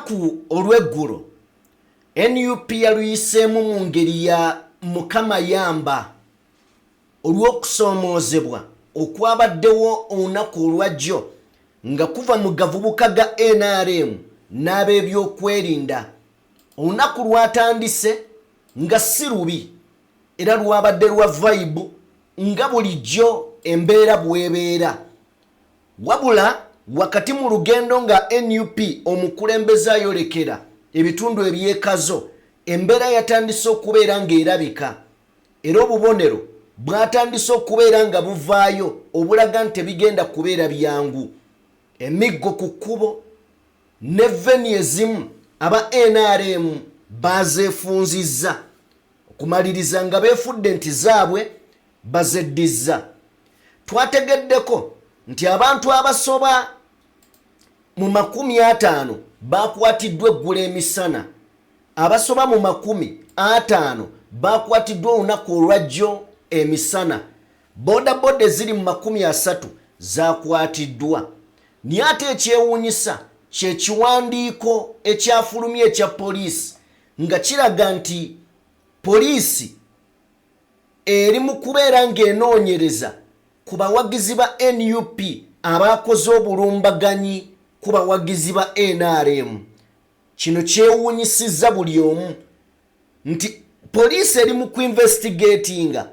olunaku olw'eggulo NUP yaluyiseemu mu ngeri ya Mukama yamba olw'okusoomoozebwa okwabaddewo olunaku olwajjo nga kuva mu gavubuka ga NRM n'ab'ebyokwerinda. Olunaku lwatandise nga si lubi era lwabadde lwa vibe nga bulijjo embeera bwebeera. Wabula wakati mu lugendo nga NUP omukulembeze ayolekera ebitundu ebyekazo, embeera yatandise okubeera ng'erabika era obubonero bwatandise okubeera nga buvaayo obulaga nti bigenda kubeera byangu. Emiggo ku kkubo ne veni ezimu aba NRM bazeefunzizza okumaliriza nga beefudde nti zaabwe bazeddiza. Twategeddeko nti abantu abasoba mu 50 bakwatiddwa eggulo emisana, abasoba mu 50 bakwatiddwa olunaku olwajjo emisana, bodaboda eziri mu 30 zakwatiddwa. Naye ate ekyewuunyisa kye kiwandiiko ekyafulumya ekya poliisi nga kiraga nti poliisi eri mu kubeera ng'enoonyereza ku bawagizi ba NUP abakoze obulumbaganyi ku bawagizi ba NRM. Kino kyewuunyisizza buli omu nti poliisi eri mu kuinvestigatinga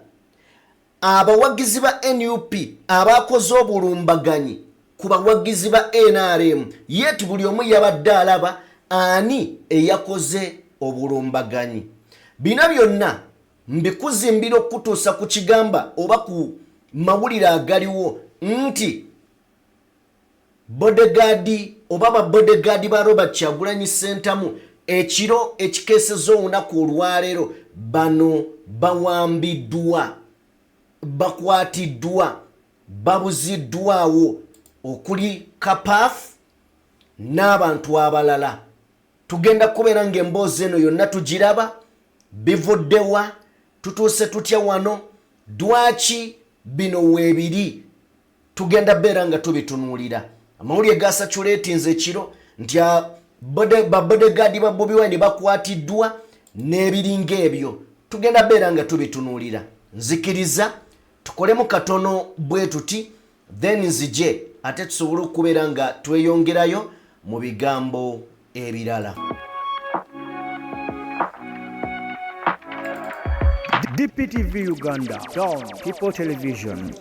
abawagizi ba NUP abakoze obulumbaganyi ku bawagizi ba NRM, yet buli omu yabadde alaba ani eyakoze obulumbaganyi. Bino byonna mbikuzimbira okutuusa ku kigamba oba ku mawulire agaliwo nti bodegaadi oba babodegaadi ba Robert Kyagulanyi Ssentamu ekiro ekikeeseza olunaku olwaleero bano bawambiddwa, bakwatiddwa, babuziddwawo okuli Kapaafu n'abantu abalala. Tugenda kubeera ng'emboozi eno yonna tugiraba, bivuddewa, tutuuse tutya wano, dwaki bino weebiri, tugenda beera nga tubitunuulira. Amawulire ga Saturatinze ekiro nti babodegaadi ba Bobi Wine bakwatiddwa n'ebiringa ebyo, tugenda beera nga tubitunuulira. Nzikiriza tukolemu katono bwe tuti, then nzije ate tusobole okubeera nga tweyongerayo mu bigambo ebirala. DPTV Uganda, Down People Television.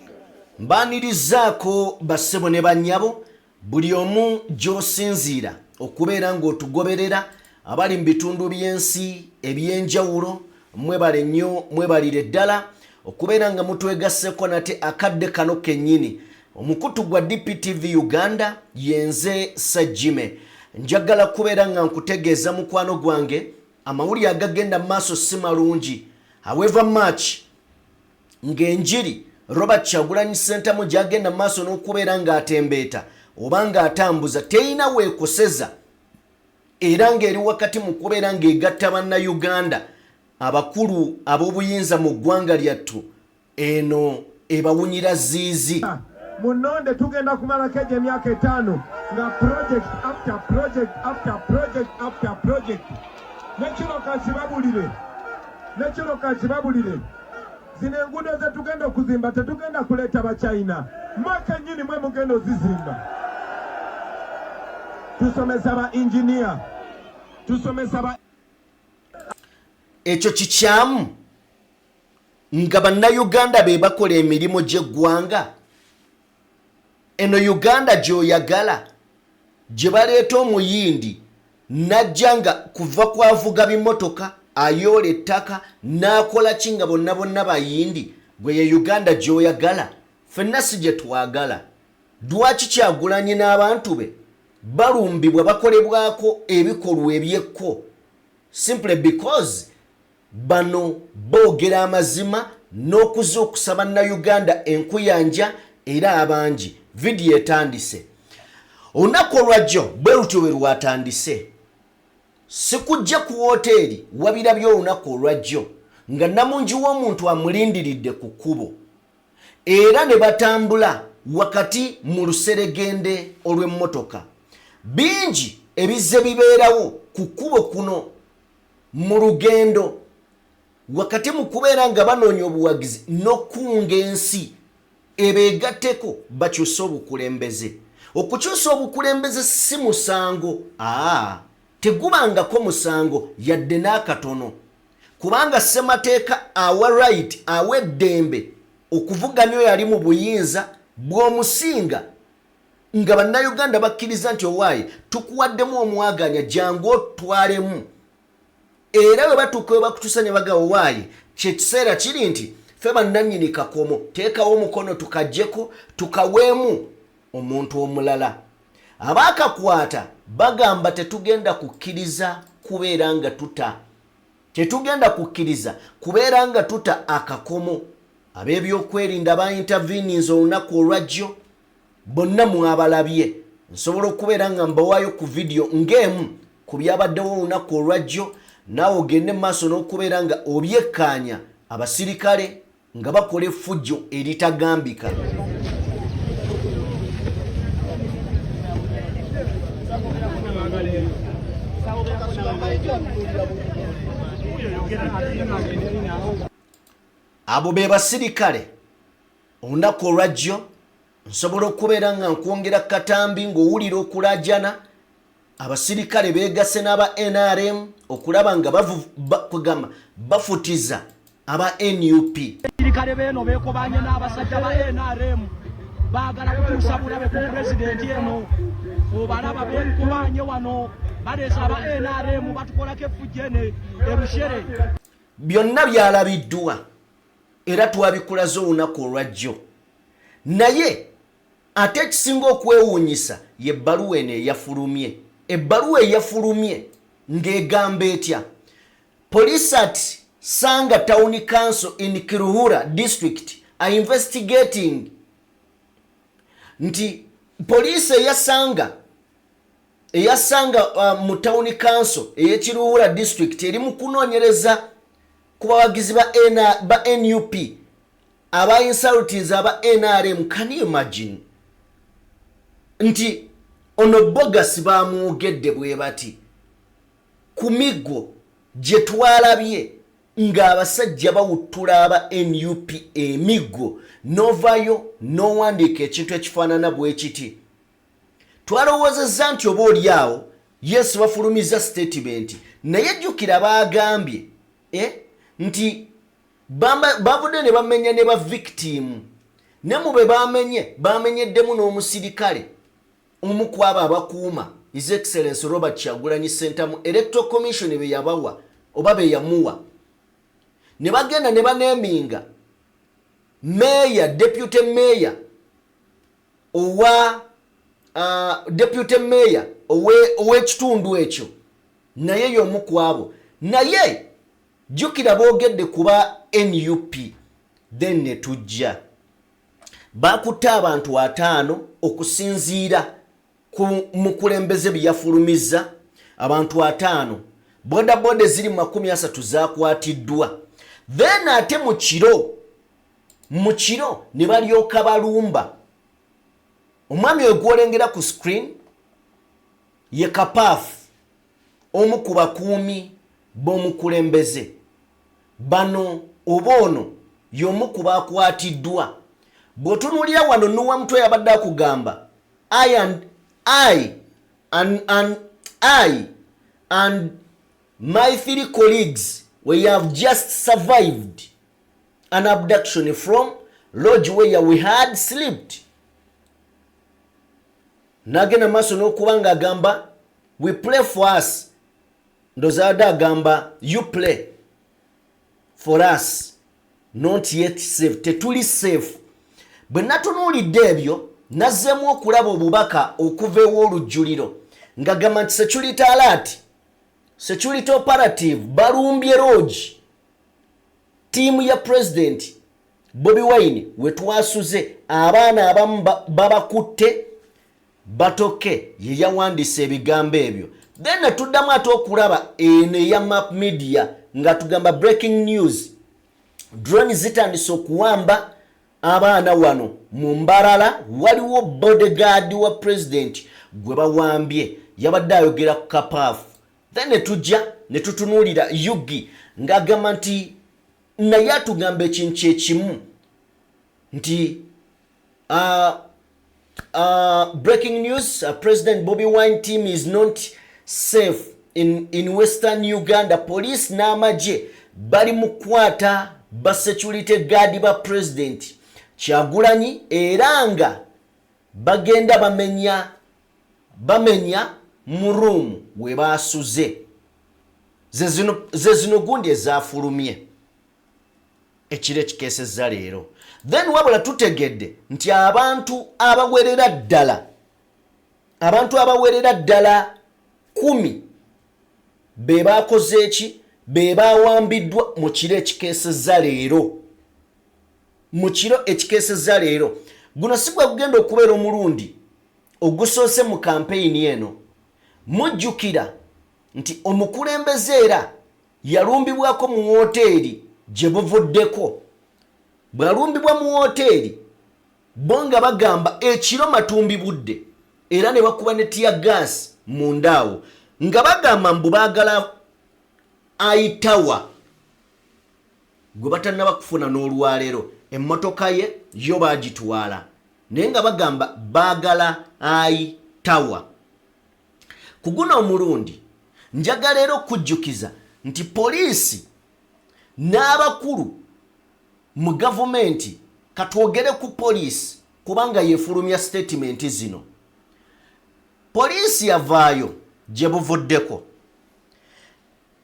Mbanirizaako bassebo ne bannyabo buli omu gy'osinziira okubeera ng'otugoberera abali mu bitundu by'ensi ebyenjawulo. Mwebale nnyo, mwebalire ddala okubeera nga mutwegasseko nate akadde kano kennyini. Omukutu gwa DPTV Uganda yenze Sajjime. Njagala kubeera nga nkutegeeza mukwano gwange amawulire agagenda maaso si malungi. However much ng'enjiri Robert Kyagulanyi Ssentamu gy'agenda maaso n'okubeera ng'atembeeta oba ng'atambuza teyina weekoseza, era ng'eri wakati mu kubeera ng'egatta bannayuganda abakulu ab'obuyinza mu ggwanga lyattu eno ebawunyira ziizi. Munonde tugenda kumalako egyo emyaka 5 nga project after project after project after project. Nekiro kazibabulire zino enguudo ze tugenda okuzimba tetugenda kuleeta Bachina, mwaka nnyini mwe mugenda ozizimba. Tusomesa ba engineer, tusomesa ba ekyo kikyamu nga bannayuganda be bakola emirimu gy'eggwanga. Eno Uganda gy'oyagala gye baleeta omuyindi najja nga kuva kwavuga bimotoka ayoola ettaka n'akola ki nga bonna bayindi. Gwe ye Uganda gy'oyagala, ffenna si gye twagala. Lwaki Kyagulanyi n'abantu be balumbibwa bakolebwako ebikolwa ebyekko? Simply because bano boogera amazima n'okuzuukusa bannayuganda enkuyanja era abangi. Vidiyo etandise. Olunaku olwajjo bwe lutyo bwe lwatandise. Sikujja ku woteeri wabirabye olunaku olwajjo nga namungi w'omuntu amulindiridde ku kkubo era ne batambula wakati mu luseregende olw'emmotoka. Bingi ebizze bibeerawo ku kkubo kuno mu lugendo wakati mu kubeera nga banoonya obuwagizi n'okunga ensi ebeegatteko bakyusa obukulembeze. Okukyusa obukulembeze si musango, tegubangako musango yadde n'akatono, kubanga ssemateeka awa right awa eddembe okuvuganya oyo ali mu buyinza bw'omusinga nga bannayuganda bakkiriza nti owaaye tukuwaddemu omwaganya jangu otwalemu, era bwe batuuka we bakutuusa ne baga owaaye kyekiseera kiri nti ffe bannannyini kakomo teekawo omukono tukaggyeko tukaweemu omuntu omulala. Abaakakwata bagamba tetugenda kukkiriza kubeera nga kubeera nga tuta akakomo. Ab'ebyokwerinda ba intervenes olunaku olwajjo bonna mwabalabye, nsobola okubeera nga mbawaayo ku video ng'emu ku byabaddewo olunaku olwajjo, naawe ogende maaso n'okubeera nga obyekkaanya abasirikale nga bakola effujjo eritagambika. Abo be basirikale olunaku olwajjo nsobola okubeera nga nkwongera katambi ng'owulira okulajana. Abasirikale beegase n'aba NRM okulaba nga bafutiza aba NUP. Abasirikale beno beekobanye n'abasajja ba NRM baagala kutuusa bulabe ku pulezidenti eno. Obalaba beekobanye wano baleesa aba NRM batukolako effujjo ene ebushere. Byonna byalabiddwa era twabikulaze olunaku olwajjo. Naye ate ekisinga okwewuunyisa ye ebbaluwa eno eyafulumye. Ebbaluwa eyafulumye ng'egamba etya? Police at Sanga Town Council in Kiruhura District are investigating. Nti police eyasanga mu Town Council ey'Kiruhura District eri mu kunoonyereza ku bawagizi ba NUP aba insultings aba NRM. Can you imagine? Nti ono bogas bamwogedde bwe bati ku miggo gye twalabye ng'abasajja bawuttula aba NUP emiggo novayo n'owandiika ekintu ekifaanana bwe kiti. Twalowoozezza nti oba oli awo yes bafulumiza statement, naye jjukira baagambye nti bavudde ne bamenya ne ba victim, ne mu be bamenyeddemu n'omusirikale omu ku abo abakuuma His Excellency Robert Kyagulanyi Ssentamu Electoral Commission be yabawa oba be yamuwa. Ne bagenda ne baneminga mayor, deputy mayor owa deputy mayor ow'ekitundu ekyo, naye y'omu ku abo. Naye jjukira boogedde kuba NUP, then ne tujja bakutte abantu 5 okusinziira ku mukulembeze byafulumizza. Abantu 5 bodaboda ziri 30 zakwatiddwa. Then ate mu kiro ne balyoka balumba. Omwami oyo gwolengera ku screen ye Kapafu, omu ku bakuumi b'omukulembeze. Bano oba ono y'omu ku bakwatiddwa. Bw'otunuulira wano Nuwa Mutwe yabadde akugamba I and my 3 colleagues, we have just survived an abduction from lodge where we had slept. Nagenda maaso n'okubanga agamba we pray for us. Ndozada agamba you pray for us, not yet safe. Tetuli safe. Bwe natunuulidde ebyo nazzeemu okulaba obubaka okuva ew'olujjuliro ng'agamba nti security alert, security operative balumbye lodge. Tiimu ya president Bobi Wine we twasuze abaana abamu babakutte batoke ye yawandiisa ebigambo ebyo. Then tuddamu ate okulaba eno eya Map Media nga tugamba breaking news, drone zitandise okuwamba abaana wano mu Mbarara. Waliwo bodyguard wa president gwe bawambye yabadde ayogera ku kapaafu then netujja ne tutunuulira Yugi ng'agamba nti naye atugamba ekintu kyekimu nti breaking news, President Bobi Wine team is not safe in Western Uganda. Police n'Amagye bali mukwata ba security guard ba president Kyagulanyi era nga bagenda bamenya mu room we basuze ze zino gundi ezafulumye ekire kikeseza leero. Then wabula tutegedde nti abantu abawerera ddala 10 be bakoze eki be bawambiddwa mu kiro ekikeseza leero. Mu kiro ekikeseza leero guno sigwa kugenda okubeera omulundi ogusoose mu kampeyini eno. Mujjukira nti omukulembeze era yalumbibwako mu woteeri gye buvuddeko. Bwalumbibwa mu woteeri bo nga bagamba ekiro matumbi budde era ne bakuba ne tear gas mu ndaawo nga bagamba mbu baagala ayitawa gwe batannaba kufuna n'olwaleero emmotoka ye yo baagitwala naye nga bagamba baagala ayitawa. Ku guno omulundi njagala era okujjukiza nti poliisi n'abakulu mu gavumenti katwogere ku poliisi kubanga yefulumya statement zino. Poliisi yavaayo gye buvuddeko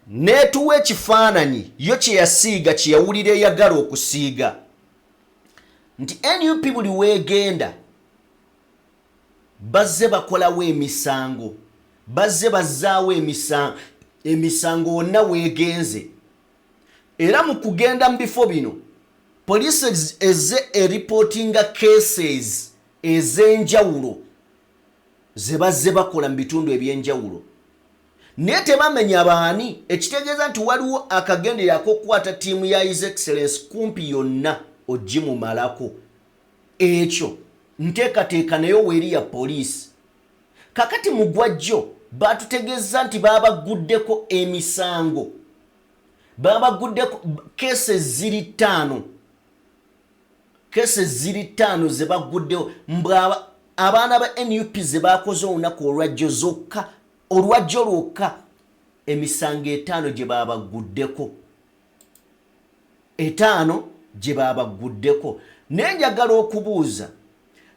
neetuwa ekifaananyi yo kye yasiiga kye yawulira eyagala okusiiga nti NUP buli weegenda bazze bakolawo emisango bazze bazzaawo emisango wonna weegenze era mu kugenda mu bifo bino police eze reportinga cases ez'enjawulo ze bazze bakola mu bitundu eby'enjawulo naye tebamenya baani ekitegeeza nti waliwo akagendera ak'okukwata ttiimu ya His Excellency kumpi yonna ogimumalako. Ekyo nteekateeka nayo weeri ya poliisi. Kakati mu ggwajjo baatutegeeza nti baabaguddeko emisango baabaguddeko cases ziri 5 ze baguddewo mbwa abaana ba NUP ze baakoze olunaku olwajjo lwokka emisango 5 gye baabaguddeko 5 gye baabaguddeko. Naye njagala okubuuza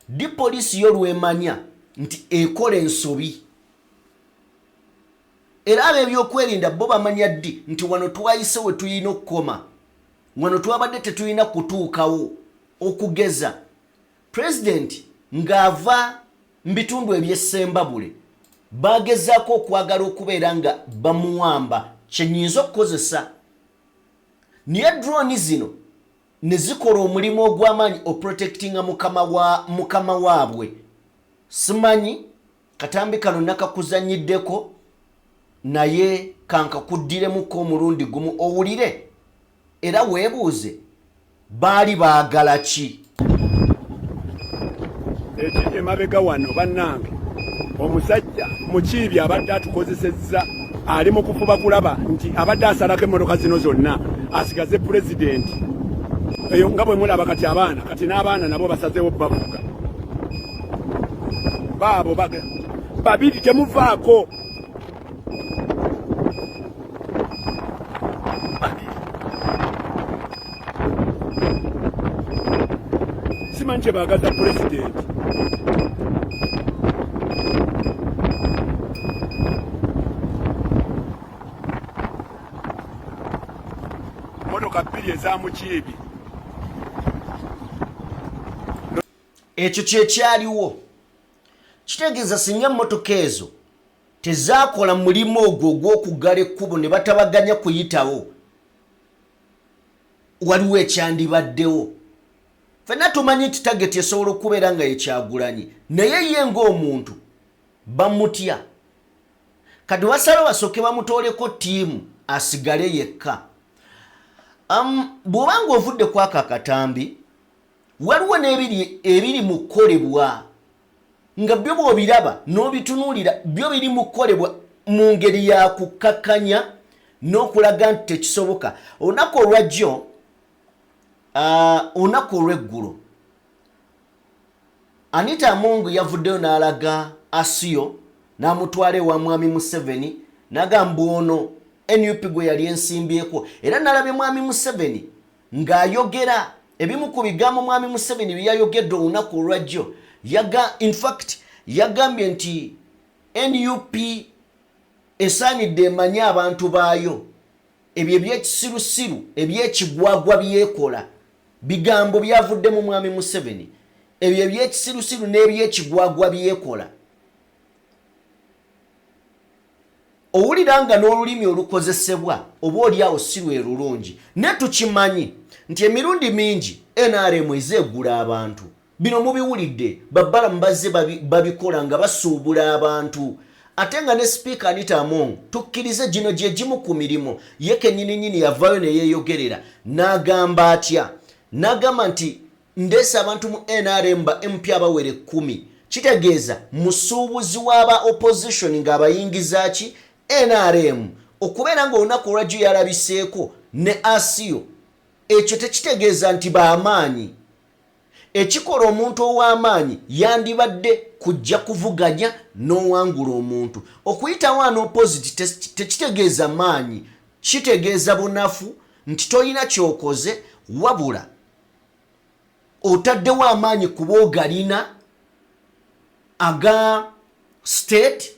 di poliisi yo lwemanya nti ekola ensobi era ab'ebyokwerinda bo bamanya ddi nti wano twayise we tuyina okukoma wano twabadde tetulina kutuukawo okugeza president ng'ava mu bitundu eby'essembabule bagezaako okwagala okubeera nga bamuwamba kyenyinza okukozesa naye drone zino ne zikola omulimu ogw'amaanyi oprotectinga mukama waabwe. Simanyi katambi kano nakakuzanyiddeko naye kankakuddiremuko omulundi gumu owulire era weebuuze baali baagala ki. Ekiri emabega wano bannange omusajja mukiibi abadde atukozesezza ali mu kufuba kulaba nti abadde asalako emmotoka zino zonna asigaze pulezidenti eyo nga bwe mulaba kati abaana kati n'abaana nabo basazeewo bavuga baabo babiri temuvaako simanyi kye baagaza pulezidenti. Motoka 2 ezamukiibi ekyo kyekyaliwo kitegeeza singa emmotoka ezo tezaakola mulimu ogwo ogw'okuggala ekkubo ne batabaganya kuyitawo waliwo ekyandibaddewo. Ffenna tumanyi nti tageti esobola okubeera nga yeKyagulanyi naye ye ng'omuntu bamutya kati wasala basooke bamutooleko ttiimu asigale yekka. Bw'obanga ovudde kwako akatambi waliwo n'ebiri mu kukolebwa nga byo bw'obiraba n'obitunuulira byo biri mu kukolebwa mu ngeri ya kukakkanya n'okulaga nti tekisoboka. Olunaku olwajjo olunaku olw'eggulo Anita Among yavuddeyo n'alaga Asiyo n'amutwala ewa Mwami Museveni n'agamba ono NUP gwe yali ensimbyeko, era n'alabye Mwami Museveni ng'ayogera ebimu ku bigambo Mwami Museveni bye yayogedde olunaku olwajjo. In fact yagambye nti NUP esaanidde emanye abantu baayo ebyo ebyekisirusiru ebyekigwagwa byekola bigambo byavudde mu Mwami Museveni, ebyo ebyekisirusiru n'ebyekigwagwa byekola. Owulira nga n'olulimi olukozesebwa oba oliawo si lwe lulungi. Ne tukimanyi nti emirundi mingi NRM ezeegula abantu. Bino mubiwulidde babbalamu bazze babikola nga basuubula abantu. Ate nga ne Speaker Anita Among tukkirize gino gye gimu ku mirimu ye kennyini yavaayo ne yeeyogerera n'agamba atya. N'agamba nti ndeese abantu mu NRM ba MP abawere 10. Kitegeeza musuubuzi w'aba opposition ng'abayingiza ki NRM okubeera ng'olunaku olwajjo yalabiseeko ne Asiyo. Ekyo tekitegeeza nti b'amaanyi. Ekikola omuntu ow'amaanyi yandibadde kujja kuvuganya n'owangula omuntu. Okuyitawo an opposite tekitegeeza maanyi, kitegeeza bunafu nti tolina kyokoze wabula otaddewo amaanyi kuba ogalina aga state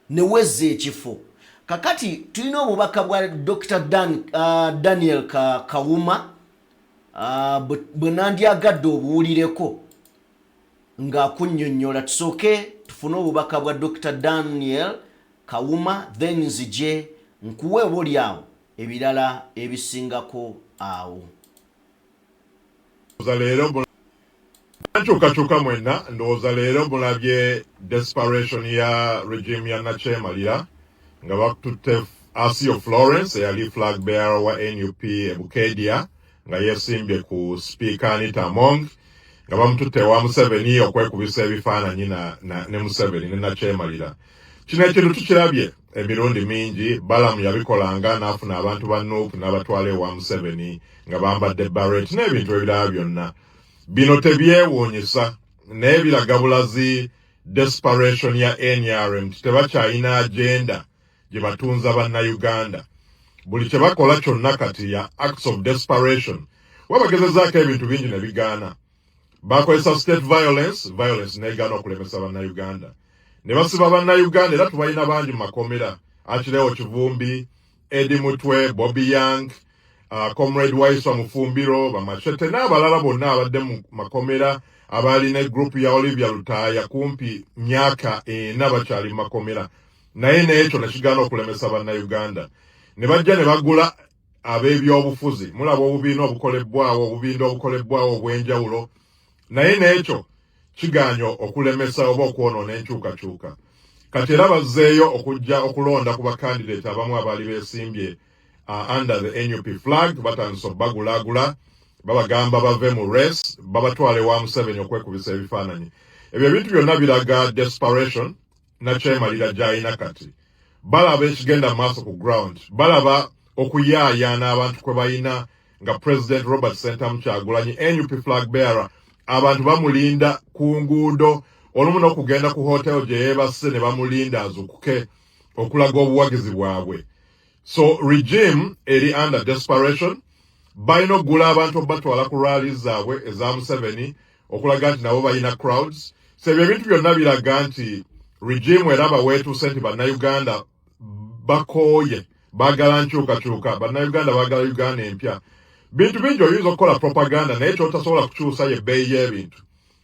ne wezza ekifo. Kakati tulina obubaka bwa Dr. Daniel Kawuma bwe nandyagadde obuwulireko ng'akunnyonnyola. Tusooke tufune obubaka bwa Dr. Daniel Kawuma then nzije nkuwe oli awo ebirala ebisingako awo. Leero nkyukakyuka mwenna ndowooza leero mulabye Desperation ya regime ya Nakyemalira nga bakututte Asiyo Florence eyali flag bearer wa NUP Bukedia nga yesimbye ku Speaker Anita Among nga bamututte wa Museveni okwekubisa ebifaananyi ne Museveni ne Nakyemalira. Kino ekintu tukirabye emirundi mingi. Balamu yabikolanga n'afuna abantu ba NUP n'abatwala ewa Museveni nga bambadde barret n'ebintu ebirala byonna. Bino tebyewuunyisa naye biraga bulazi Desperation ya NRM tebakyalina agenda gye batunza bannayuganda. Buli kye bakola kyonna kati ya acts of desperation. Wabagezezaako ebintu bingi ne bigaana. Bakozesa state violence negaana okulemesa bannayuganda. Ne basiba bannayuganda era tubalina bangi mu makomera. Akireewo Kivumbi, Eddie Mutwe, Bobi Wine, Comrade Waiswa Mufumbiro, Bamachete n'abalala bonna abadde mu makomera abali ne group ya Olivia Lutaya kumpi myaka n'abakyali mu makomera. Naye n'ekyo nekigaana okulemesa bannayuganda. Ne bajja ne bagula ab'ebyobufuzi. Mulaba obubiina obukolebbwawo obw'enjawulo. Naye n'ekyo kigaanyo okulemesa oba okwonoona enkyukakyuka. Kati era bazzeeyo okujja okulonda ku bakandidate abamu abaali beesimbye under the NUP flag. Batandise obbagulaagula babagamba bave mu race babatwale wa Museveni okwekubisa ebifaananyi. Ebyo ebintu byonna biraga Desperation Nakyemalira gy'alina kati. Balaba ekigenda maaso ku ground. Balaba okuyaayaana abantu kwe balina nga President Robert Sentamu Kyagulanyi NUP flag bearer abantu bamulinda ku nguudo olumu n'okugenda ku hotel gye yeebase ne bamulinda azukuke okulaga obuwagizi bwabwe. So regime eri under Desperation balina okugula abantu obatwala ku rallies zaabwe eza Museveni okulaga nti nabo balina crowds. So ebyo ebintu byonna biraga nti regime era baweetuuse nti bannayuganda bakooye baagala nkyukakyuka. Bannayuganda baagala Uganda empya. Bintu bingi oyinza okukola propaganda naye kyotasobola kukyusa y'ebbeeyi y'ebintu.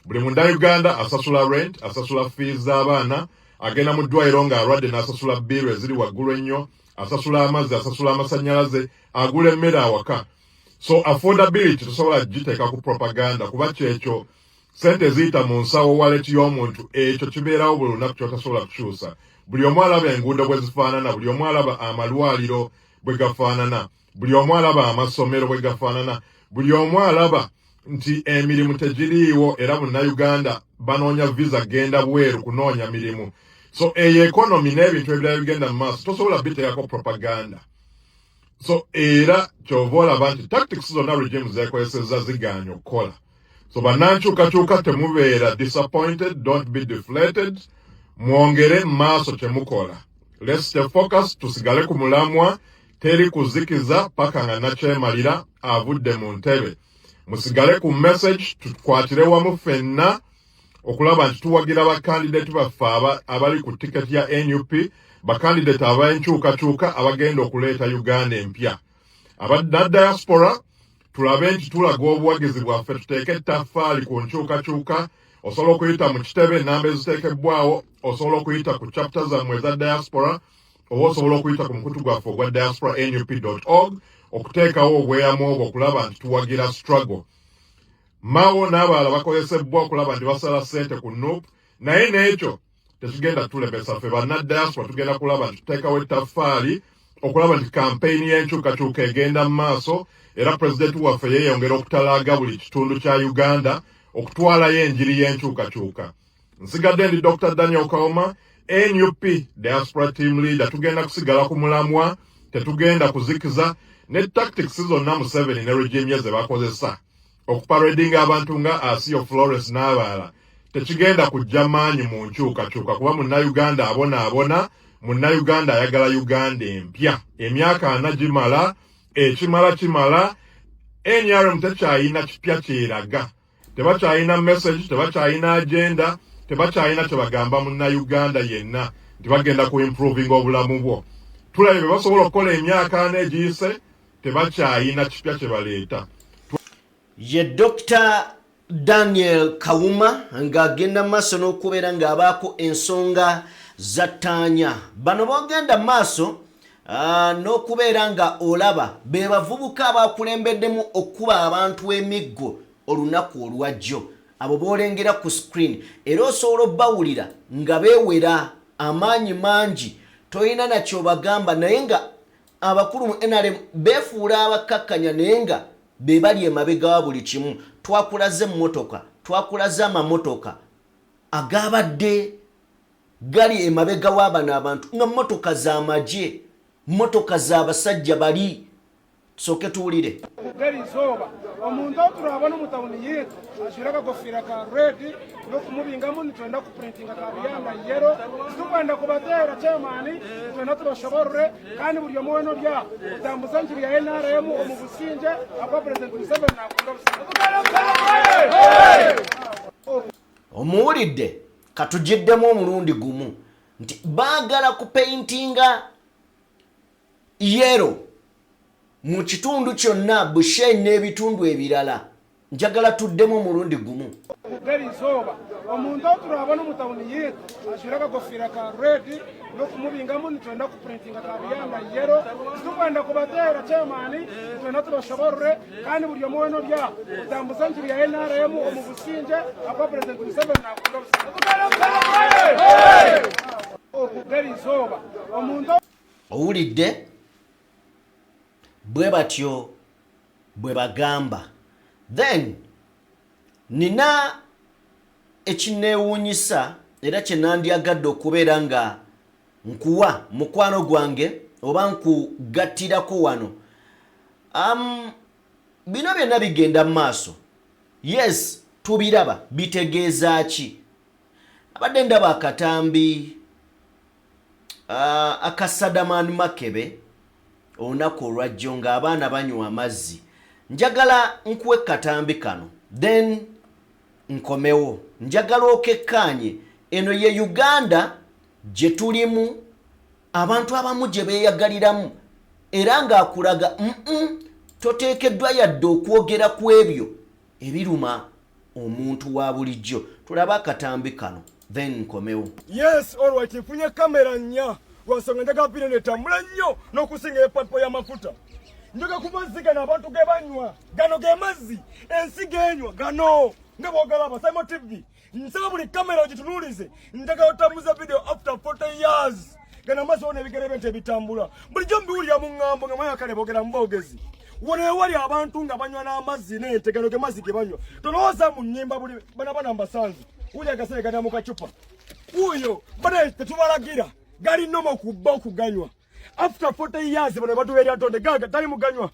Buli munnayuganda asasula rent, asasula fees z'abaana, agenda mu ddwaliro ng'alwadde n'asasula biiru eziri waggulu ennyo, asasula amazzi, asasula amasannyalaze, agula emmere awaka. So affordability tosobola giteeka ku propaganda kuba kyekyo sente ziyita mu nsawo wallet y'omuntu ekyo kibeerawo buli lunaku kyotasobola kukyusa. Buli omu alaba enguudo bwe zifaanana, buli omu alaba amalwaliro bwe gafaanana, buli omu alaba amasomero bwe gafaanana, buli omu alaba nti emirimu tegiriiwo era Munnayuganda banoonya visa genda bweru kunoonya mirimu. So economy n'ebintu ebirala bigenda mu maaso tosobola biteekako propaganda. So era kyova olaba nti tactics zonna regime zeekozesezza zigaanye okukola. So bannankyukakyuka temubeera disappointed, don't be deflated, mwongere maaso kyemukola. Let's stay focused, tusigale ku mulamwa, teri kuzikiza paka nga nakyemalira avudde mu ntebe. Musigale ku message, tukwatire wamu ffenna okulaba nti tuwagira bakandidate baffe abali ku tiketi ya NUP, bakandidate abenkyukakyuka abagenda okuleeta Uganda empya. Abadda diaspora tulabe nti tulaga obuwagizi bwaffe, tuteeke ettaffaali ku nkyukakyuka. Osobola okuyita mu kitebe ennamba eziteekebbwawo, osobola okuyita ku chapter zammwe eza diaspora, oba osobola okuyita ku mukutu gwaffe ogwa diaspora.nup.org okuteekawo obweyamo obwo okulaba nti tuwagira struggle. Mawo n'abalala bakozesebbwa okulaba nti basala ssente ku NUP, naye n'ekyo tekigenda tulemesa ffe bannadiaspora. Tugenda kulaba nti tuteekawo ettaffaali okulaba nti kampeyini y'enkyukakyuka egenda mu maaso, era pulezidenti waffe yeeyongera okutalaaga buli kitundu kya Uganda okutwalayo enjiri y'enkyukakyuka. Nsigadde ndi Dr. Daniel Kauma, NUP Diaspora Team Leader. Tugenda kusigala ku mulamwa, tetugenda kuzikiza, ne tactics zonna Museveni ne regime ye ze bakozesa okuparadinga abantu nga Asiyo Flores n'abalala tekigenda kujja maanyi mu nkyukakyuka, kuba Munnayuganda abona, Munnayuganda ayagala Uganda empya. Emyaka 4 gimala, kimala, NRM tekyayina kipya kyeraga. Tebakyayina message, tebakyayina agenda, tebakyayina kyebagamba Munnayuganda yenna nti bagenda ku improving obulamu bwo. Tulabe bwe basobola okukola emyaka 4 egiyise, tebakyayina kipya kyebaleeta. Ye Dr. Daniel Kauma ng'agenda maaso n'okubeera ng'abaako ensonga zattaanya. Bano bogenda maaso n'okubeera nga olaba be bavubuka abakulembeddemu okuba abantu emiggo olunaku olwajjo. Abo boolengera ku screen. Era osobola obbawulira nga beewera amaanyi mangi. Toyina nakyo bagamba naye nga abakulu mu NRM beefuula abakkakkanya naye nga be bali emabega wa buli kimu. Twakulaze emmotoka, twakulaze amamotoka agabadde gali emabega w'abano abantu nga mmotoka za Amagye, mmotoka za basajja bali. Tusooke tuwulire. Galizoba omuntu oturabona mu tawuni yetu ashiraka kofira ka red no kumubingamu nitwenda ku printing ka byanda yero tugenda kubatera chairman twenda tubashoborre kandi buri omo no bya utambuza njiri ya NRM mu businje akwa president Museveni nakunda omuwulidde katujiddemu omulundi gumu nti baagala ku paintinga yero mu kitundu kyonna Bushenyi n'ebitundu ebirala. Njagala tuddemu omulundi gumu. Galizoba omuntu oturabona mu tawuni yetu ashiraka kofira ka red no kumubingamu nitwenda ku printing ka byanda yero tugenda kubatera chairman twenda tubashoborre kandi buri omo no bya utambuza njiri ya NRM mu businje akwa president Museveni nakunda Galizoba omuntu owulidde bwe batyo bwe bagamba. Then nina ekineewuunyisa era kye nandyagadde okubeera nga nkuwa mukwano gwange oba nkugattirako wano. Bino byonna bigenda mu maaso. Yes, tubiraba bitegeeza ki? Abadde ndaba akatambi akasadamani Makebe olunaku olwajjo ng'abaana banywa amazzi. Njagala nkuwe katambi kano then nkomewo. Njagala okekkaanye eno ye Uganda gye tulimu, abantu abamu gye beeyagaliramu era ng'akulaga toteekeddwa yadde okwogera ku ebyo ebiruma omuntu wa bulijjo. Tulaba akatambi kano then nkomewo. Yes, alright, nfunye kamera nnya lwansonga njagala pine netambula nnyo n'okusinga epapo y'amafuta. Njoga ku mazzi gano abantu ge banywa, gano ge mazzi ensi genywa gano nga bw'ogalaba Simon TV. Nsaba buli kamera ogitunuulize njagala otambuza video after 40 years. Gano amazzi wona ebigere bye nti ebitambula bulijjo mbiwulira mu ŋŋambo nga mwaya kale boogera mu boogezi. wone wali abantu nga banywa n'amazzi n'entegano ge mazzi ge banywa tolowooza mu nnyimba buli bana mbasanzu uli akasere kata mu kacupa uyo bana tetubalagira gali nomo kubba okuganywa after 40 years bano batubeerya tonde gaga tali muganywa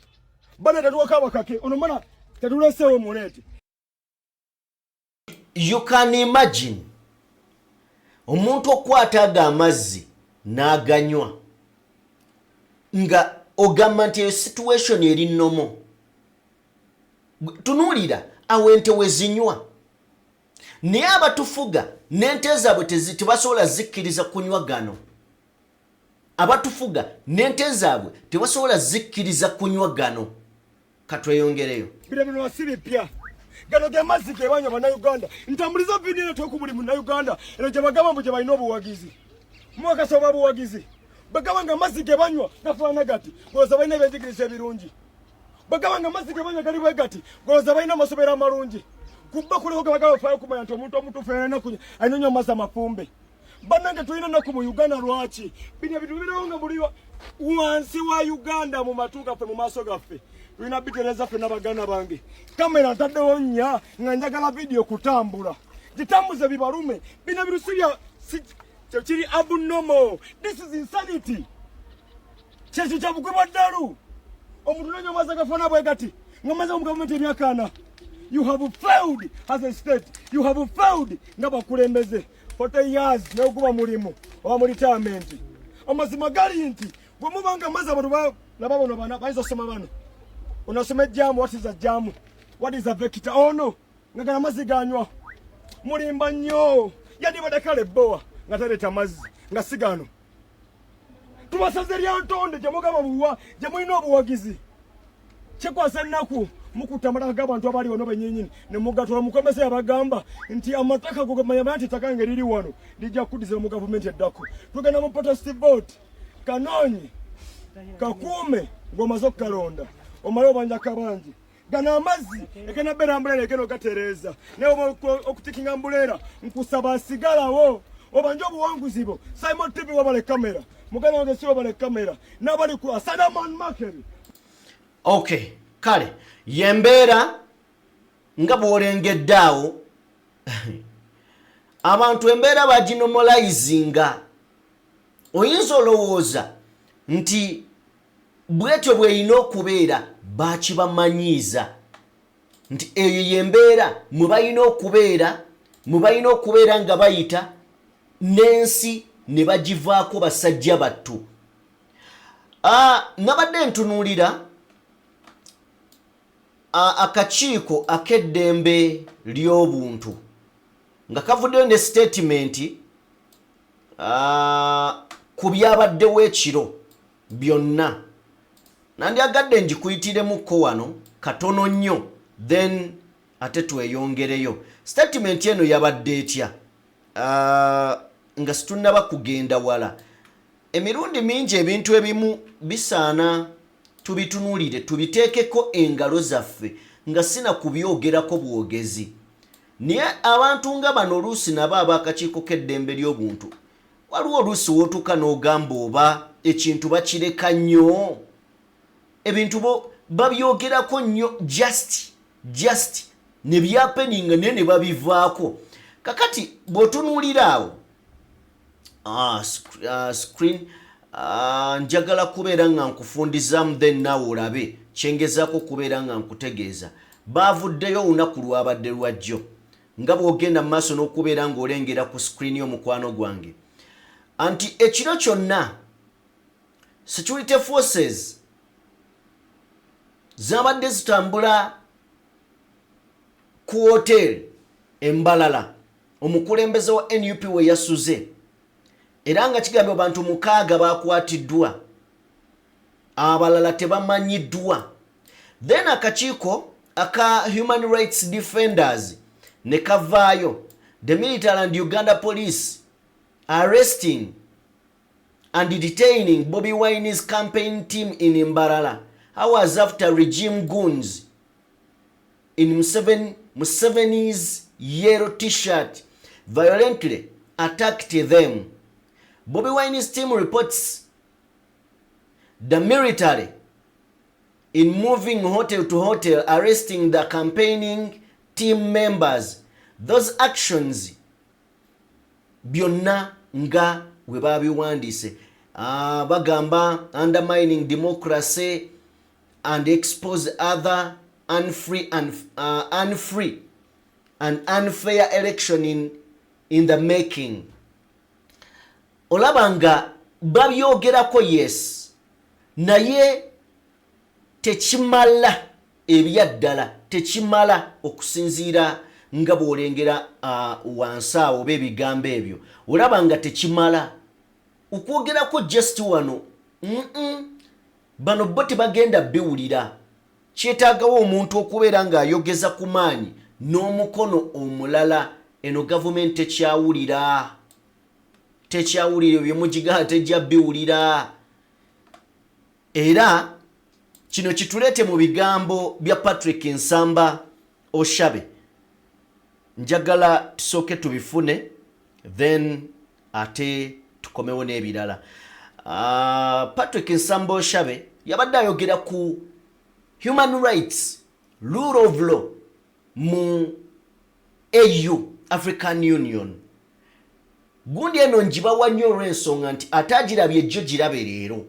bana tetuwakaba kake ono mana tetuleseewo muleete. You can imagine omuntu okwata aga amazzi n'aganywa nga ogamba nti situation eri nomo. Tunuulira awente we zinywa naye abatufuga n'ente zaabwe tebasobola zikkiriza kunywa gano. Abatufuga n'ente zaabwe tebasobola zikkiriza kunywa gano. Katweyongereyo bino wasiripya gano ge mazzi ge banywa bannayuganda ntambuliza vidiyo toku buli munnayuganda eno gye bagamba mbu gye balina obuwagizi mwakasoba buwagizi bagamba nga amazzi ge banywa gafaana gati golooza balina ebyenjigiriza ebirungi bagamba nga amazzi ge banywa gali bwe gati golooza balina amasomero amalungi kubba kuliko ge bagamba faayo kumanya nti omuntu omutuufu alina anywa amazzi amafumbe. Bannange tulina ennaku mu Uganda lwaki bino ebintu bibirawo nga buli wansi wa Uganda mu matu gaffe mu maaso gaffe tulina bitereza ffenna baganda bange kamera ntaddewo nnya nga njagala vidiyo kutambula gitambuze bibalume bino birusirya kiri abnormal. This is insanity. Kyekyo kya bugwe bwa ddalu omuntu nanywa amazzi agafaana bwe gati ng'omaze mu gavumenti emyaka 4. You have failed as a state. You have failed nga bakulembeze 40 years n'okuba mulimu oba mu retirement. Amazima gali nti bwe mubanga amazzi abantu nababono bana bayinza osoma bano unasoma ejjaamu. What is a jaamu? What is a vector? Oh no nga gana amazzi ganywa mulimba nnyo yandi badakale boa nga taleta amazzi nga sigano tubasaze lya ntonde gye mugamba buwa gye mulina obuwagizi kyekwasa ennaku mukuta amataka g'abantu abali wano benyenyini ne mugatwala mukomese yabagamba nti amataka gogamanya nti ettaka nga liri wano lijja kuddizibwa mu gavumenti eddako tugenda mu protest vote kanoonye kakuume ng'omaze okukalonda omale obanjako bangi gana amazzi egenda beera mbuleera egenda ogatereeza naye okutikinga mbuleera nkusaba asigalawo obanje obuwanguzi bwo. Simon TV wabale kamera muganda wange si wabale kamera n'abali ku Asadaman Market. Okay, kale yembeera nga bw'olengedde awo abantu embeera baginomalizinga. Oyinza olowooza nti bwetyo bweyina okubeera bakibamanyiiza nti eyo yembeera mwe balina okubeera nga bayita n'ensi ne bagivaako basajja battu. Nabadde ntunuulira akakiiko ak'eddembe ly'obuntu nga kavuddeyo ne statement ku byabaddewo ekiro byonna. Nandyagadde njikuyitiremukko wano katono nnyo then ate tweyongereyo. Statement eno yabadde etya nga situnnaba kugenda wala. Emirundi mingi ebintu ebimu bisaana tubitunuulire tubiteekeko engalo zaffe nga sina kubyogerako bwogezi. Naye abantu nga bano oluusi nabo ab'akakiiko k'eddembe ly'obuntu waliwo oluusi wootuuka n'ogamba oba ekintu bakireka nnyo ebintu bo babyogerako nnyo just ne byapeninga naye ne babivaako. Kakati bw'otunuulira awo screen njagala kubeera nga nkufundizaamu then naawe olabe kyengezaako kubeera nga nkutegeeza. Baavuddeyo olunaku lwabadde lwajjo nga bw'ogenda mu maaso n'okubeera ng'olengera ku screen y'omukwano gwange anti ekiro kyonna security forces zabadde zitambula ku hotel Mbarara omukulembeze wa NUP we yasuze era nga kigambye abantu 6 bakwatiddwa abalala tebamanyiddwa. Then akakiiko aka Human Rights Defenders ne kavaayo the military and Uganda police arresting and detaining Bobi Wine's campaign team in Mbarara hours after regime goons in Museveni's yellow t-shirt violently attacked them. Bobi Wine's team reports the military in moving hotel to hotel, arresting the campaigning team members. Those actions byonna nga we babiwandiise. Bagamba undermining democracy and expose other unfree and unfair election in the making. Olabanga babyogerako yes, naye tekimala ebyaddala, tekimala okusinziira nga bw'olengera wansi awo oba ebigambo ebyo. Olabanga tekimala okwogerako just wano. Bano bo tebagenda biwulira. Kyetaagawo omuntu okubeera ng'ayogeza ku maanyi n'omukono omulala. Eno gavumenti tekyawulira. Tekyawulira bye mugigaa tejja biwulira. Era kino kituleete mu bigambo bya Patrick Nsamba Oshabe. Njagala tusooke tubifune then ate tukomewo n'ebirala. Patrick Nsamba Oshabe yabadde ayogera ku human rights, rule of law mu AU, African Union. Gundi eno njibawa nnyo olw'ensonga nti atagirabye ejjo girabe leero.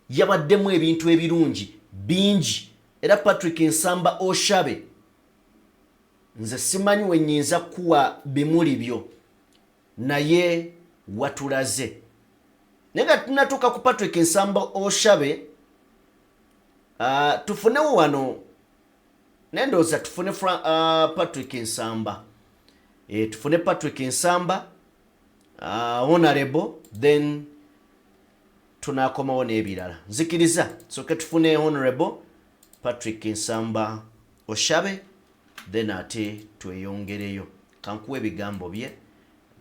Yabaddemu ebintu ebirungi bingi. Era Patrick Nsamba Oshabe nze simanyi we nnyinza kuwa bimuli byo, naye watulaze. Naye nga tunatuuka ku Patrick Nsamba Oshabe, tufunewo wano nendoza tufune Patrick Nsamba. Tufune Patrick Nsamba honorable, then tunakomawo n'ebirala. Nzikiriza soke tufune honorable Patrick Nsamba Oshabe, then ate tweyongereyo. Kankuwa ebigambo bye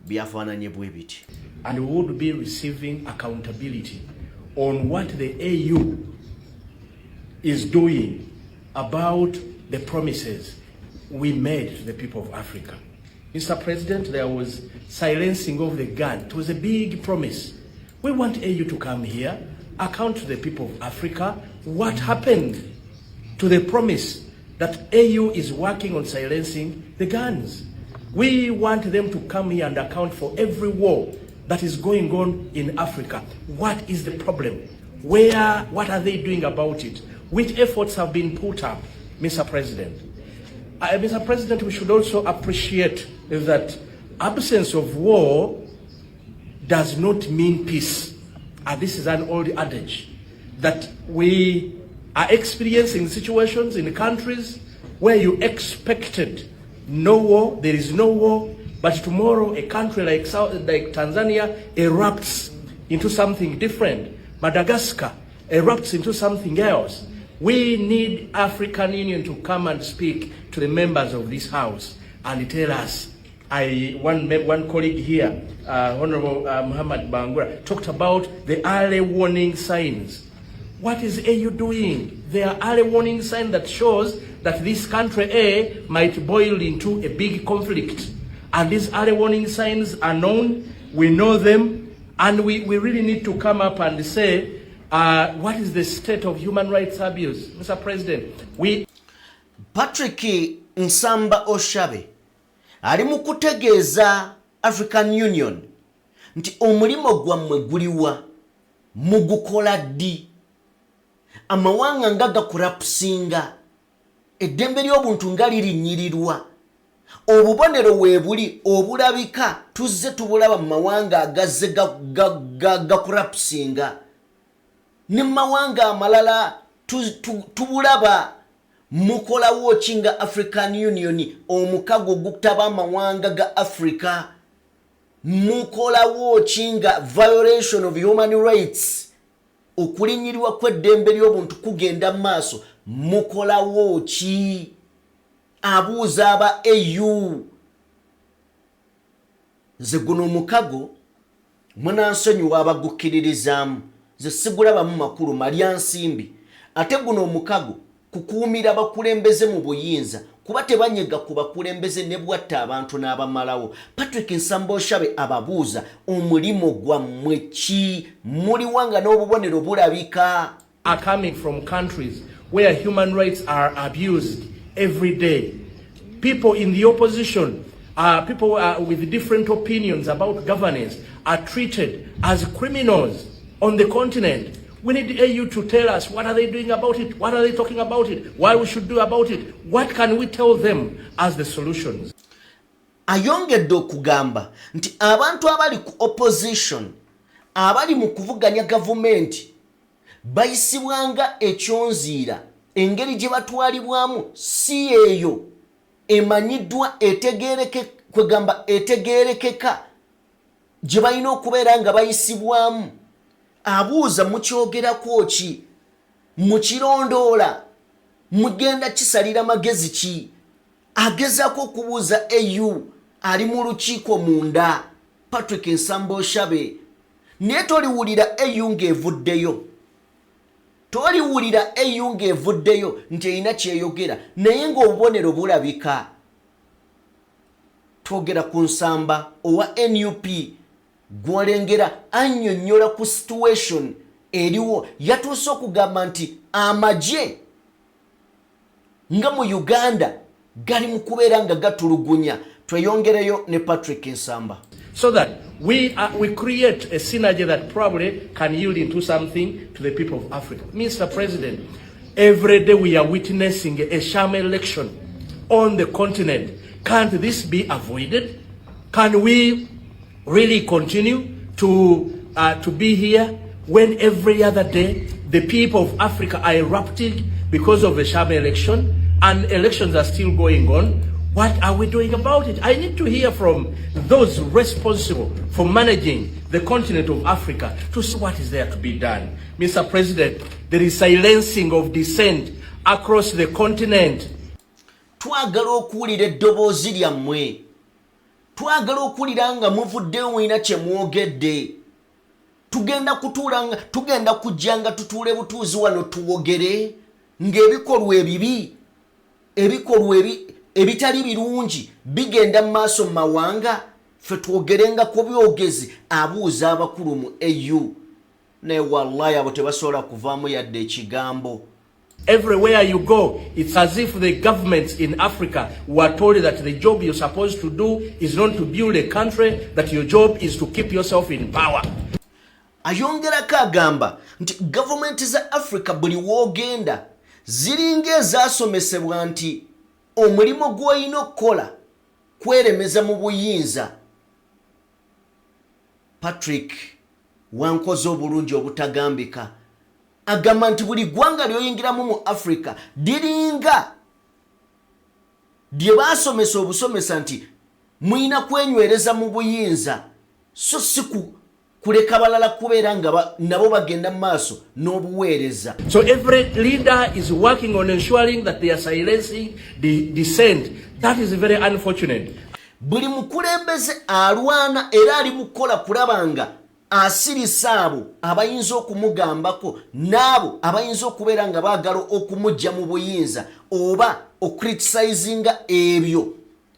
byafaananye bwe biti. And we would be receiving accountability on what the AU is doing about the promises we made to the people of Africa. Mr. President, there was silencing of the gun. It was a big promise. We want AU to come here, account to the people of Africa what happened to the promise that AU is working on silencing the guns. We want them to come here and account for every war that is going on in Africa. What is the problem? What are they doing about it? Which efforts have been put up, Mr. President? Mr. President, we should also appreciate that absence of war does not mean peace. This is an old adage that we are experiencing situations in countries where you expected no war, there is no war, but tomorrow a country like Tanzania erupts into something different. Madagascar erupts into something else. We need African Union to come and speak to the members of this house and tell us. One colleague here, Honorable Muhammad Bangura, talked about the early warning signs. What is AU doing? There are early warning signs that shows that this country A might boil into a big conflict. And these early warning signs are known, we know them, and we really need to come up and say, what is the state of human rights abuse? Mr. President, Patrick Nsamba Oshabe ali mu kutegeeza African Union nti omulimo gwammwe guliwa mugukola ddi. Amawanga nga gakurapusinga, eddembe ly'obuntu nga lirinnyirirwa, obubonero weebuli obulabika tuzze tubulaba mu mawanga agazze gakurapusinga, ne mu mawanga amalala tubulaba. Mukolawo kinga African Union omukago gutaba amawanga ga Africa. Mukolawo kinga violation of human rights, okulinyirirwa kw'eddembe ly'obuntu kugenda maaso. Mukolawo ki? Abuuza aba AU. Nze guno omukago munansonyiwa abagukkiririzaamu, nze sigulabamu makulu malya nsimbi. Ate guno omukago kukuumira bakulembeze mu buyinza, kuba tebanyega ku bakulembeze ne bwatta abantu n'abamalawo. Patrick Nsamba Oshabe ababuuza omulimo gwammwe ki? Muliwanga n'obubonero bulabika. Are coming from countries where human rights are abused every day. People in the opposition, people with different opinions about governance are treated as criminals on the continent. We need AU to tell us what are they doing about it, what are they talking about it, what we should do about it, what can we tell them as the solutions. Ayongedde okugamba nti abantu abali ku opposition abali mu kuvuganya gavumenti bayisibwanga ekyonziira engeri gye batwalibwamu si eyo emanyiddwa etegeerekeka gye balina okubeera nga bayisibwamu. Abuuza mukyogerako ki, mukirondoola, mugenda kisalira magezi ki? Agezaako okubuuza AU ali mu lukiiko munda Patrick Nsamba Oshabe, naye toliwulira AU ng'evuddeyo. Toliwulira AU ng'evuddeyo nti erina kyeyogera, naye ng'obubonero bulabika. Twogera ku Nsamba owa NUP gwolengera annyonnyola ku situation eriwo, yatuuse okugamba nti amagye nga mu Uganda gali mu kubeera nga gatulugunya. Tweyongereyo ne Patrick Nsamba. So that we create a synergy that probably can yield into something to the people of Africa. Mr. President, every day we are witnessing a sham election on the continent. Can't this be avoided? Can we really continue to be here when every other day the people of Africa are erupting because of a sham election and elections are still going on? What are we doing about it? I need to hear from those responsible for managing the continent of Africa to see what is there to be done. Mr. President, there is silencing of dissent across the continent. Twagala okuwulira eddoboozi lyammwe. Twagala okuwulira nga muvuddeyo mulina kye mwogedde. Tugenda kujjanga tutuule butuuzi wano tuwogere ng'ebikolwa ebibi, ebitali birungi bigenda mu maaso mu mawanga, ffe twogerenga ku byogezi. Abuuza abakulu mu AU, naye wallahi abo tebasobola kuvaamu yadde ekigambo. Everywhere you go, it's as if the governments in Africa were told that the job you're supposed to do is not to build a country, that your job is to keep yourself in power. Ayongerako agamba nti gavumenti za Africa buli woogenda ziringa ezaasomesebwa nti omulimo gw'olina okukola kweremeza mu buyinza. Patrick wankoze obulungi obutagambika. Agamba nti buli ggwanga lyoyingiramu mu Africa liringa lye baasomesa obusomesa nti muyina kwenywereza mu buyinza, so si kuleka balala kubeera nga nabo bagenda mu maaso n'obuweereza. So every leader is working on ensuring that they are silencing the dissent. That is very unfortunate. Buli mukulembeze alwana era ali mukola kulaba nga asirisa abo abayinza okumugambako n'abo abayinza okubeera nga baagala okumujja mu buyinza oba ocriticizing ebyo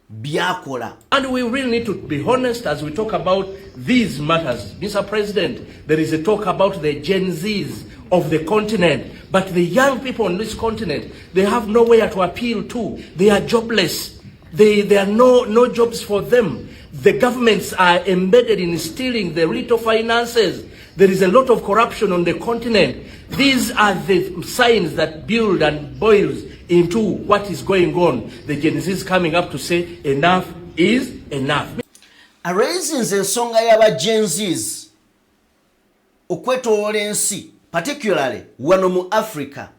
byakola. And we really need to be honest as we talk about these matters. Mr. President, there is a talk about the Gen Zs of the continent, but the young people on this continent, they have nowhere to appeal to. They are jobless. There are no jobs for them. The governments are embedded in stealing the little finances. There is a lot of corruption on the continent. These are the signs that build and boils into what is going on. The Gen Z is coming up to say enough is enough. Raising ensonga y'aba Gen Zs okwetoloola ensi, particularly wano mu Africa,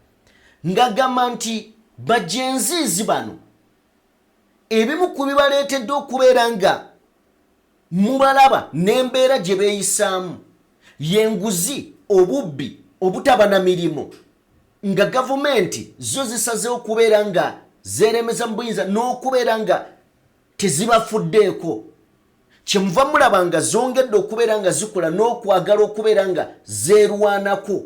ng'agamba nti ba Gen Zs bano ebimu ku bibaleetedde okubeera nga mubalaba n'embeera gye beeyisaamu y'enguzi, obubbi, obutaba na mirimu, nga gavumenti zo zisazeewo okubeera nga zeeremeza mu buyinza n'okubeera nga tezibafuddeeko. Kyemuva mulaba nga zongedde okubeera nga zikola n'okwagala okubeera nga zeerwanako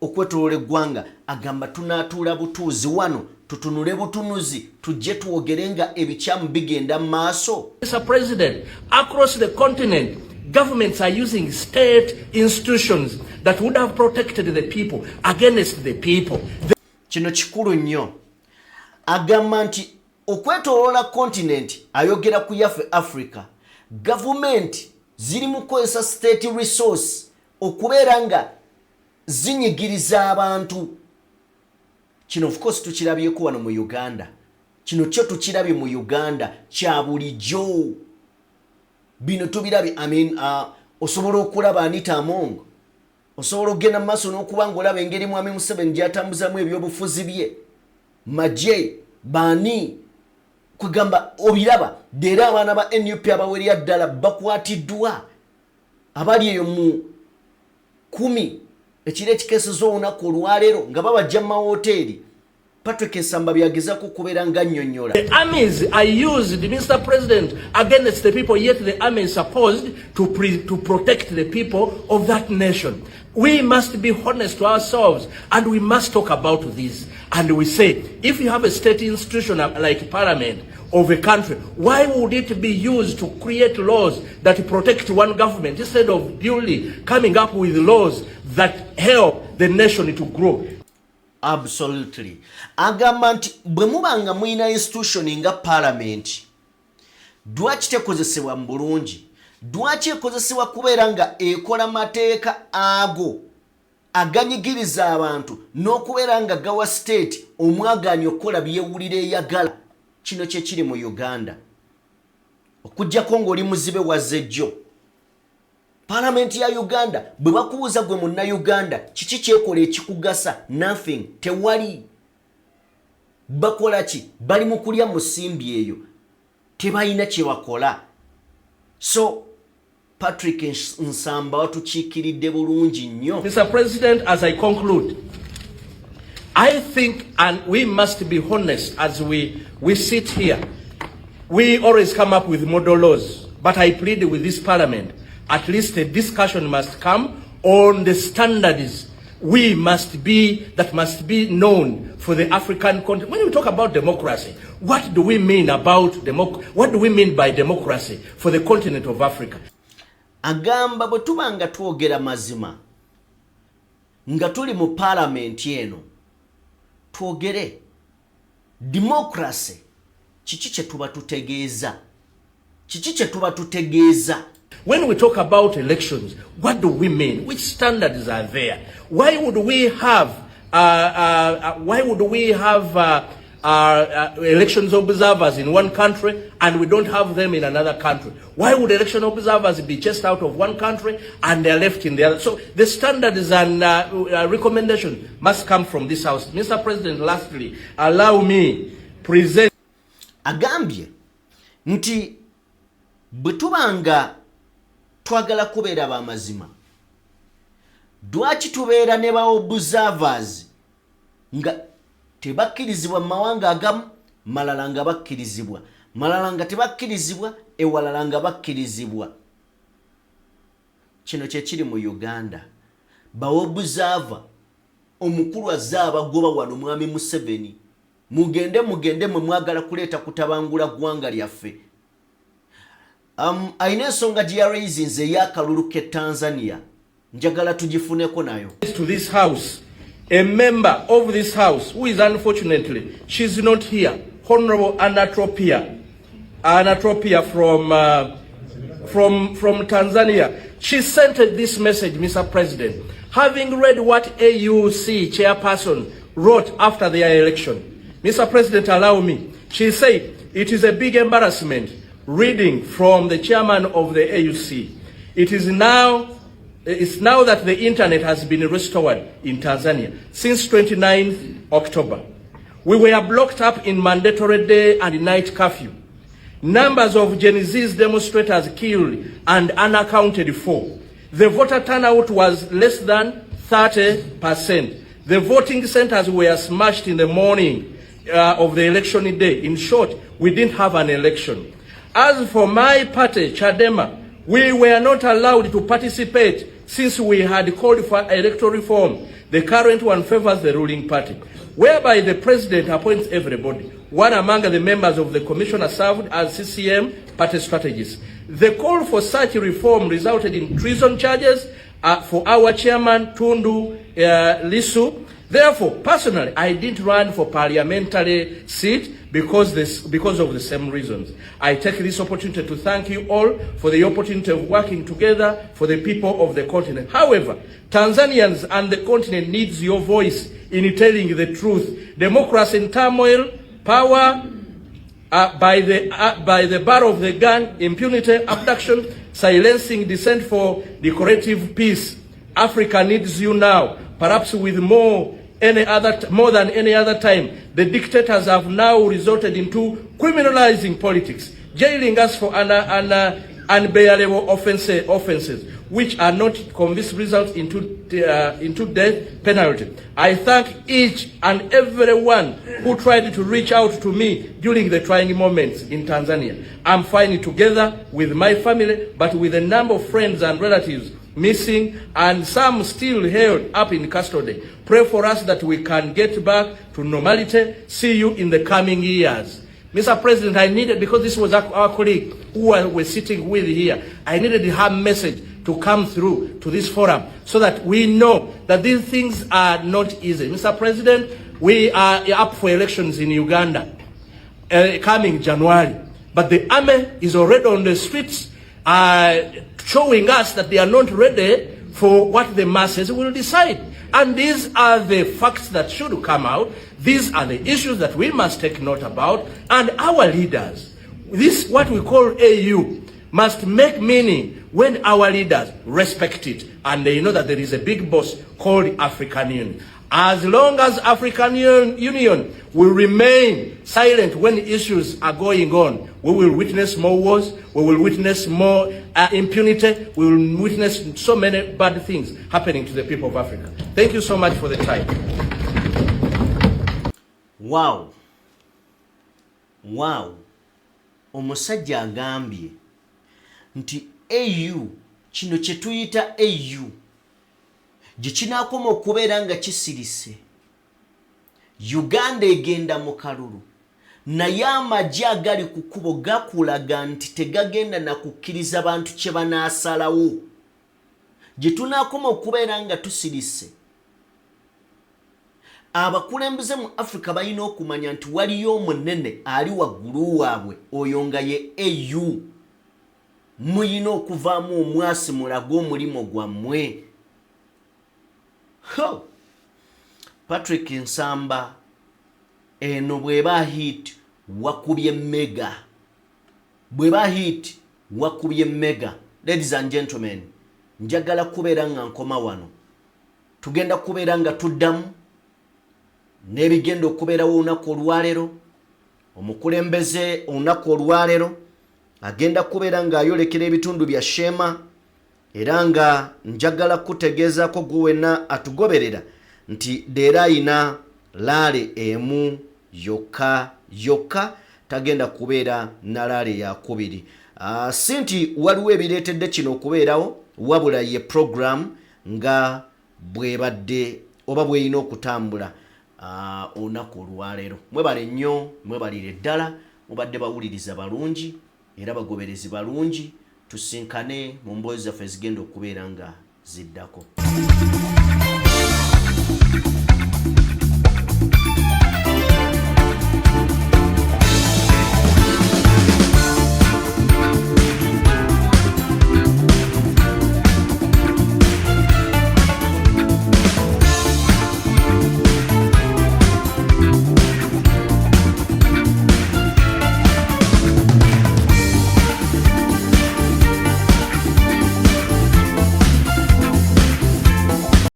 okwetoloola eggwanga. Agamba tunaatuula butuuzi wano tutunule butunuzi tujje tuwogere nga ebikyamu bigenda mu maaso. Mr. President, across the continent, governments are using state institutions that would have protected the people against the people. kino kikulu nnyo. Agamba nti okwetoloola continent ayogera ku yaffe Africa, government ziri mu kukozesa state resource okubeera nga zinyigiriza abantu. Kino of course tukirabyeko wano mu Uganda. Kino kyo tukirabye mu Uganda kya bulijjo. Bino tubirabye osobola okulaba Anita Among. Osobola okugenda mu maaso n'okuba ng'olaba engeri Mwami Museveni gy'atambuzamu ebyobufuzi bye. Magye, bani, kugamba obiraba, dera abaana ba NUP abawerya ddala bakwatiddwa. Abali eyo mu 10 ekiro ekikeeseza olunaku olwaleero nga babajja mu mahooteeri. Patrick Nsamba byagezako kubeera nga nnyonnyola. The armies are used, Mr. President, against the people, yet the army is supposed to protect the people of that nation. We must be honest to ourselves and we must talk about this. And we say, if you have a state institution like parliament of a country, why would it be used to create laws that protect one government instead of duly coming up with laws that help the nation to grow? Absolutely. Agamba nti bwe mubanga mwina institution nga parliament, dwaki tekozesebwa mu bulungi? Dwaki ekozesebwa kubeera nga ekola mateeka ago aganyigiriza abantu n'okubeera nga gawa state omwagaanyi okukola byewulira eyagala? Kino kye kiri mu Uganda. Okuggyako ng'oli muzibe wazze jjo. Parliament ya Uganda bwe bakubuuza gwe munna-Uganda kiki kyekola ekikugasa? Nothing. Tewali. Bakola ki? Bali mu kulya mu simbi eyo. Tebalina kye bakola. So Patrick Nsamba watukiikiridde bulungi nnyo. Mr. President, as I conclude, I think, and we must be honest as we sit here, we always come up with model laws, but I plead with this parliament, at least a discussion must come on the standards that must be known for the African continent. When we talk about democracy, what do we mean by democracy for the continent of Africa? Agamba bwe tuba nga twogera mazima nga tuli mu parliament eno twogere democracy kiki kye tuba tutegeeza. When we talk about elections, what do we mean? Which standards are there? Why would we have elections observers in one country and we don't have them in another country? Why would election observers be chased out of one country and they're left in the other? So the standards and recommendation must come from this house. Mr. President, lastly, allow me present. Agambye nti bwe tubanga twagala kubeera b'amazima, dwaki tubeera ne ba observers nga tebakkirizibwa mu mawanga agamu, malala nga bakkirizibwa, malala nga tebakkirizibwa, ewalala nga bakkirizibwa? Kino kye kiri mu Uganda. Ba observer omukulu azze abagoba wano Mwami Museveni, mugende mwe mwagala kuleeta kutabangula ggwanga lyaffe. Ayina ensonga gye yaraisinze ey'akalulu ke Tanzania, njagala tugifuneko nayo. To this house, a member of this house who is unfortunately, she's not here, Honorable Anatropia from Tanzania. She sent this message, Mr. President, having read what AUC chairperson wrote after their election. Mr. President, allow me. She said, it is a big embarrassment reading from the chairman of the AUC. It's now that the internet has been restored in Tanzania since 29th October. We were blocked up in mandatory day and night curfew. Numbers of Gen Z's demonstrators killed and unaccounted for. The voter turnout was less than 30%. The voting centers were smashed in the morning of the election day. In short, we didn't have an election. As for my party, Chadema, we were not allowed to participate since we had called for electoral reform. The current one favors the ruling party, whereby the president appoints everybody. One among the members of the commission served as CCM party strategists. The call for such reform resulted in treason charges for our chairman, Tundu Lissu. Therefore, personally, I didn't run for parliamentary seat because of the same reasons. I take this opportunity to thank you all for the opportunity of working together for the people of the continent. However, Tanzanians and the continent needs your voice in telling the truth. Democracy in turmoil, power by the bar of the gun, impunity, abduction, silencing dissent for decorative peace. Africa needs you now, perhaps with more than any other time. The dictators have now resorted into criminalizing politics, jailing us for unbearable offenses, which are not convinced results into death penalty. I thank each and everyone who tried to reach out to me during the trying moments in Tanzania. I'm fighting together with my family, but with a number of friends and relatives missing and some still held up in custody. Pray for us that we can get back to normality. See you in the coming years. Mr. President, I needed, because this was our colleague who we're sitting with here, I needed her message to come through to this forum so that we know that these things are not easy. Mr. President, we are up for elections in Uganda coming January, but the army is already on the streets showing us that they are not ready for what the masses will decide. And these are the facts that should come out. These are the issues that we must take note about. And our leaders, this what we call AU, must make meaning when our leaders respect it. And they know that there is a big boss called African Union. As long as African Union will remain silent when issues are going on, we will witness more wars, we will witness more impunity, we will witness so many bad things happening to the people of Africa. Thank you so much for the time. Wow. Omusajja agambye nti AU kino kye tuyita AU gye kinaakoma okubeera nga kisirise. Uganda egenda mu kalulu naye amagye agali ku kkubo gakulaga nti tegagenda na kukkiriza bantu kye banaasalawo. Gye tunaakoma okubeera nga tusirise. Abakulembeze mu Africa balina okumanya nti waliyo omunene ali waggulu waabwe, oyo nga ye AU. Muyina okuvaamu omwasi mulaga omulimo gwammwe. Patrick Nsamba eno bweba hit wakubye mega. Bweba hit wakubye mega. Ladies and gentlemen, njagala kubeera nga nkoma wano. Tugenda kubeera nga tuddamu n'ebigenda okubeerawo olunaku olwaleero. Omukulembeze olunaku olwaleero agenda kubeera nga ayolekera ebitundu bya Shema, era nga njagala kutegeezaako gwe wenna atugoberera nti deera ayina laale emu yokka, tagenda kubeera na laale yakubiri. Si nti waliwo ebireetedde kino okubeerawo, wabula ye program nga bwebadde oba bweyina okutambula olunaku olwaleero. Mwebale nnyo, mwebalire ddala, mubadde bawuliriza balungi era bagoberezi balungi. Tusinkane mu mboozi zaffe zigenda okubeera nga ziddako.